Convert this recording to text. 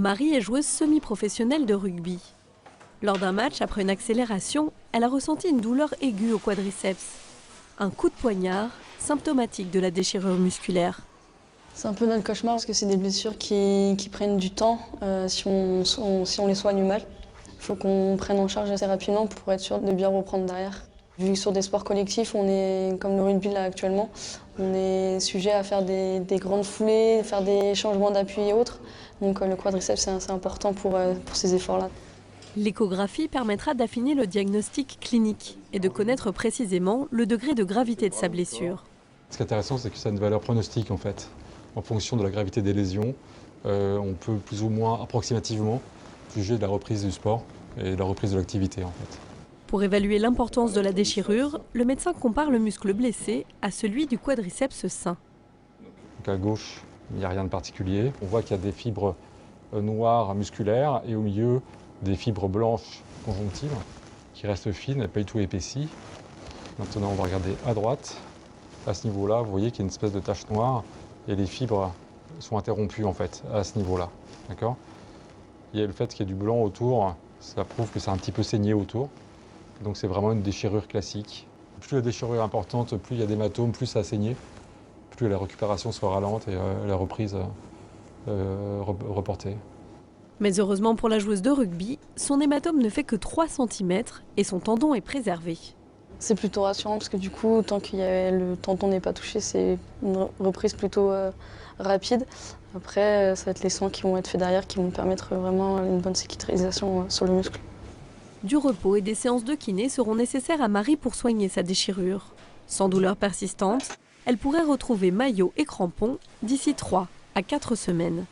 Marie est joueuse semi-professionnelle de rugby. Lors d'un match, après une accélération, elle a ressenti une douleur aiguë au quadriceps. Un coup de poignard, symptomatique de la déchirure musculaire. C'est un peu notre cauchemar parce que c'est des blessures qui prennent du temps si on les soigne mal. Il faut qu'on prenne en charge assez rapidement pour être sûr de bien reprendre derrière. Vu que sur des sports collectifs, on est comme le rugby là actuellement, on est sujet à faire des grandes foulées, faire des changements d'appui et autres. Donc le quadriceps c'est assez important pour ces efforts-là. L'échographie permettra d'affiner le diagnostic clinique et de connaître précisément le degré de gravité de sa blessure. Ce qui est intéressant, c'est que ça a une valeur pronostique en fait. En fonction de la gravité des lésions, on peut plus ou moins approximativement juger de la reprise du sport et de la reprise de l'activité en fait. Pour évaluer l'importance de la déchirure, le médecin compare le muscle blessé à celui du quadriceps sain. Donc à gauche, il n'y a rien de particulier. On voit qu'il y a des fibres noires musculaires et au milieu des fibres blanches conjonctives qui restent fines et pas du tout épaissies. Maintenant, on va regarder à droite. À ce niveau-là, vous voyez qu'il y a une espèce de tache noire et les fibres sont interrompues en fait à ce niveau-là. D'accord ? Il y a le fait qu'il y ait du blanc autour, ça prouve que c'est un petit peu saigné autour. Donc c'est vraiment une déchirure classique. Plus la déchirure est importante, plus il y a d'hématomes, plus ça a saigné, plus la récupération sera lente et la reprise reportée. Mais heureusement pour la joueuse de rugby, son hématome ne fait que 3 cm et son tendon est préservé. C'est plutôt rassurant parce que du coup, tant que le tendon n'est pas touché, c'est une reprise plutôt rapide. Après, ça va être les soins qui vont être faits derrière qui vont permettre vraiment une bonne cicatrisation sur le muscle. Du repos et des séances de kiné seront nécessaires à Marie pour soigner sa déchirure. Sans douleur persistante, elle pourrait retrouver maillot et crampons d'ici 3 à 4 semaines.